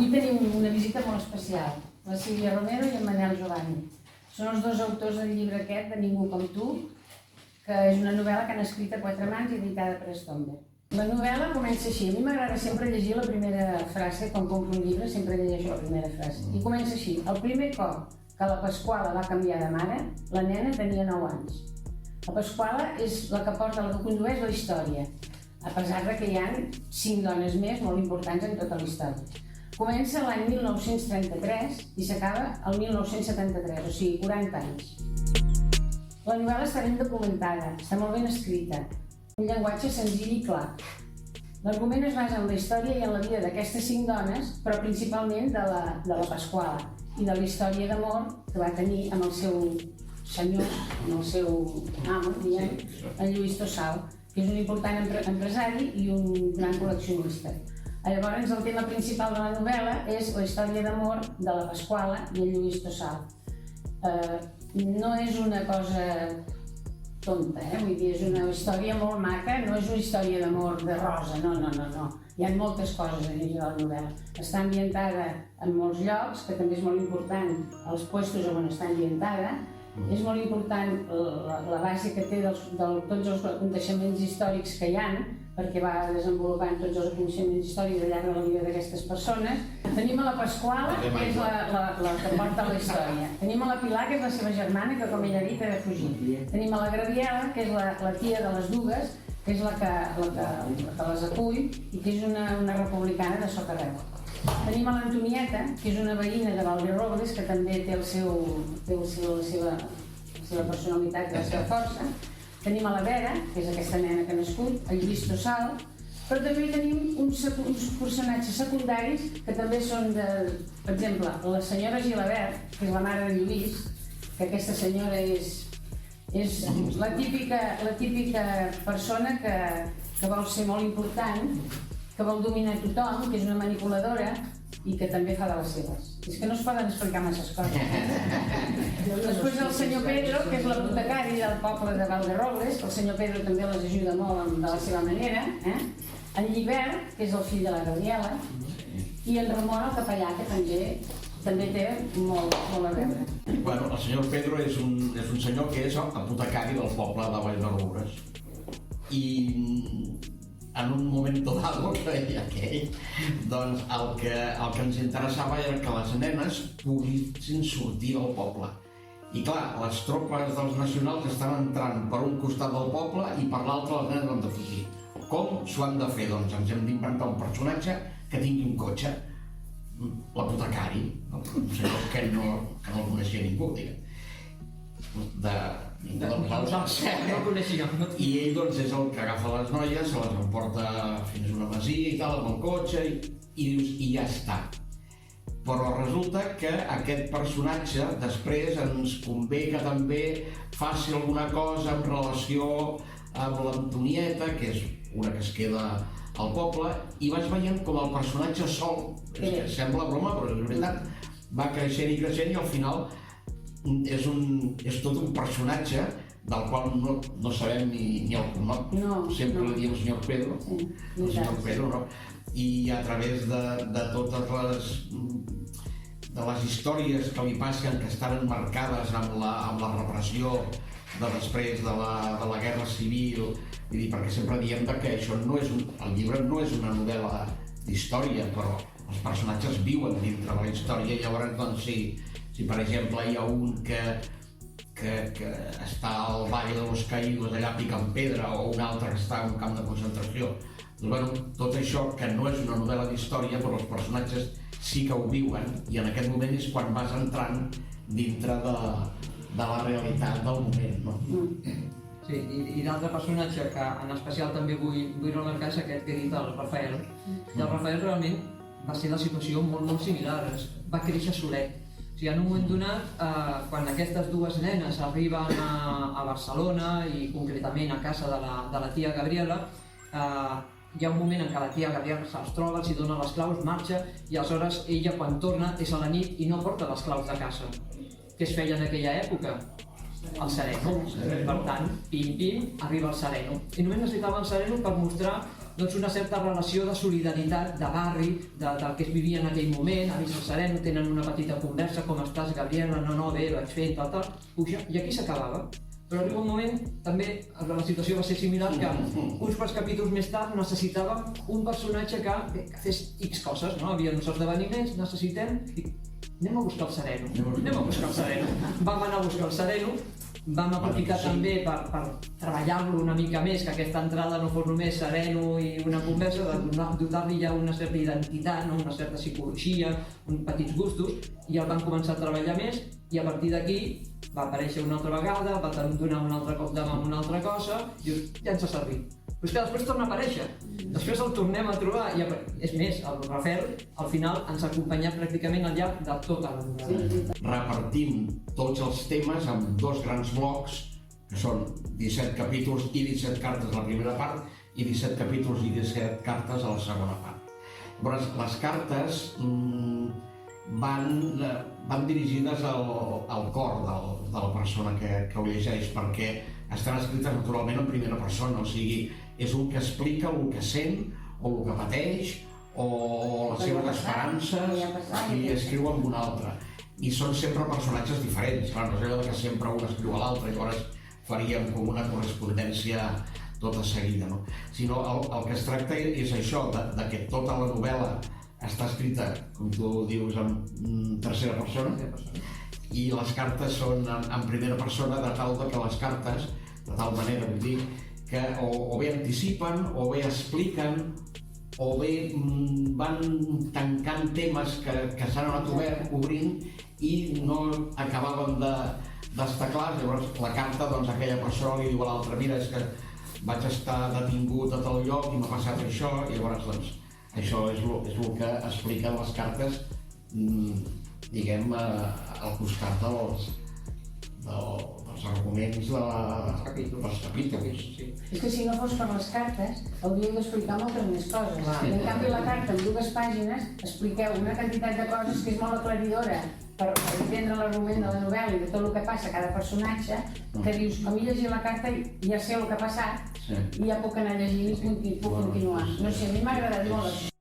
Avui tenim una visita molt especial, la Sílvia Romero i en Manel Giovanni. Són els dos autors del llibre aquest, de Ningú com tu, que és una novel·la que han escrit a 4 mans i editada per Stomberg. La novel·la comença així. A mi m'agrada sempre llegir la primera frase, quan compro un llibre sempre llegeixo la primera frase. I comença així. El primer cop que la Pasquala va canviar de mare, la nena tenia 9 anys. La Pasquala és la que porta, la que condueix la història, a pesar que hi ha 5 dones més molt importants en tota la història. Comença l'any 1933 i s'acaba el 1973, o sigui, 40 anys. La novel·la està ben documentada, està molt ben escrita, un llenguatge senzill i clar. L'argument es basa en la història i en la vida d'aquestes 5 dones, però principalment de la Pasquala i de la història d'amor que va tenir amb el seu senyor, amb el seu amo, diguem, en Lluís Tossal, que és un important empresari i un gran col·leccionista. Llavors, el tema principal de la novel·la és la història d'amor de la Pasquala i en Lluís Tossal. No és una cosa tonta, vull dir, és una història molt maca, no és una història d'amor de rosa, no. Hi ha moltes coses a llegir de la novel·la. Està ambientada en molts llocs, que també és molt important els puestos on està ambientada. És molt important la base que té de tots els aconteixements històrics que hi ha, perquè va desenvolupant tots els aconteixements històrics al llarg de la vida d'aquestes persones. Tenim a la Pasquala, que és la que porta la història. Tenim a la Pilar, que és la seva germana, que com ella ha dit ha de fugir. Tenim a la Graviela, que és la tia de les dues, que és la que les acull i que és una republicana de socarreu. Tenim a l'Antonieta, que és una veïna de Valderobles, que també té la seva personalitat i la seva força. Tenim a la Vera, que és aquesta nena que ha nascut, el Lluís Tossal, però també tenim uns personatges secundaris que també són per exemple, la senyora Gilabert, que és la mare de Lluís, que aquesta senyora és la típica persona que vol ser molt important, que vol dominar tothom, que és una manipuladora i que també fa de les seves. És que no es poden explicar masses coses. Després el senyor Pedro, que és l'apotecari del poble de Valderobles, que el senyor Pedro també les ajuda molt de la seva manera, en Llibert, que és el fill de la Gabriela, i en Ramon, el capellà, que també té molt a veure. Bueno, el senyor Pedro és un senyor que és apotecari del poble de Vallderobles. I en un moment dado, creia aquell, doncs el que ens interessava era que les nenes poguessin sortir del poble. I clar, les tropes dels nacionals estan entrant per un costat del poble i per l'altre les nenes han de fugir. Com s'ho han de fer? Doncs ens hem d'inventar un personatge que tingui un cotxe, l'apotecari, un senyor que no el coneixia ningú, diguem. I ell doncs és el que agafa les noies, se les emporta fins a una masia i tal, amb el cotxe, i dius, i ja està. Però resulta que aquest personatge després ens convé que també faci alguna cosa en relació amb l'Antonieta, que és una que es queda al poble, i vas veient com el personatge sol, que sembla broma, però és veritat, va creixent i al final és tot un personatge del qual no sabem ni el cognom. Sempre li diem el senyor Pedro, el senyor Pedro, no? I a través de totes les històries que li passen, que estan emmarcades amb la repressió de després de la Guerra Civil, perquè sempre diem que això el llibre no és una novel·la d'història, però els personatges viuen dintre de la història, i llavors doncs si per exemple hi ha un que està al Valle de los Caídos allà picant pedra, o un altre que està en un camp de concentració, doncs tot això que no és una novel·la d'història, però els personatges sí que ho viuen, i en aquest moment és quan vas entrant dintre de la realitat del moment, no? Sí, i l'altre personatge que en especial també vull remarcar és aquest que he dit, el Rafael. I el Rafael realment va ser la situació molt similar, va créixer solet. O sigui, en un moment donat, quan aquestes dues nenes arriben a Barcelona i concretament a casa de la tia Gabriela, hi ha un moment en què la tia Gabriela se'ls troba, els dona les claus, marxa, i aleshores ella quan torna és a la nit i no porta les claus de casa. Què es feia en aquella època? El sereno. Per tant, pim, arriba el sereno. I només necessitava el sereno per mostrar doncs, una certa relació de solidaritat, de barri, del que es vivia en aquell moment. A el sereno, tenen una petita conversa, com estàs, Gabriela? No, bé, vaig fent, tal, puja, i aquí s'acabava. Però arriba un moment, també, la situació va ser similar, que uns quants capítols més tard necessitàvem un personatge que fes X coses, no? Hi havia uns esdeveniments, necessitem... Anem a buscar el sereno. Vam anar a buscar el sereno, vam aprofitar també per treballar-lo una mica més, que aquesta entrada no fos només sereno i una conversa, de dotar-li ja una certa identitat, una certa psicologia, uns petits gustos, i el vam començar a treballar més, i a partir d'aquí va aparèixer una altra vegada, va donar un altre cop de mà amb una altra cosa, i dius, ja ens ha servit. Però és que després torna a aparèixer, després el tornem a trobar, i és més, el Rafael al final ens ha acompanyat pràcticament al llarg de tota la novel·la. Repartim tots els temes en 2 grans blocs, que són 17 capítols i 17 cartes a la primera part, i 17 capítols i 17 cartes a la segona part. Llavors, les cartes van dirigides al cor de la persona que ho llegeix, perquè estan escrites naturalment en primera persona, o sigui, és un que explica el que sent, o el que pateix, o les seves esperances, i escriu amb un altre. I són sempre personatges diferents, clar, no és allò que sempre un escriu a l'altre, llavors faríem com una correspondència tota seguida, no? Sinó el que es tracta és això, de que tota la novel·la està escrita, com tu dius, en tercera persona, i les cartes són en primera persona, de tal que les cartes, de tal manera, vull dir, que o bé anticipen, o bé expliquen, o bé van tancant temes que s'han anat obrint i no acabaven d'estar clars. Llavors la carta, doncs aquella persona li diu a l'altra, mira, és que vaig estar detingut a tal lloc i m'ha passat això, i llavors doncs això és el que expliquen les cartes, diguem, al costat dels arguments dels capítols. És que si no fos per les cartes, hauríeu d'explicar moltes més coses. I en canvi la carta, en 2 pàgines, expliqueu una quantitat de coses que és molt aclaridora per entendre l'argument de la novel·la i de tot el que passa a cada personatge, que dius, com he llegit la carta ja sé el que ha passat i ja puc anar llegint i puc continuar. No sé, a mi m'ha agradat molt això.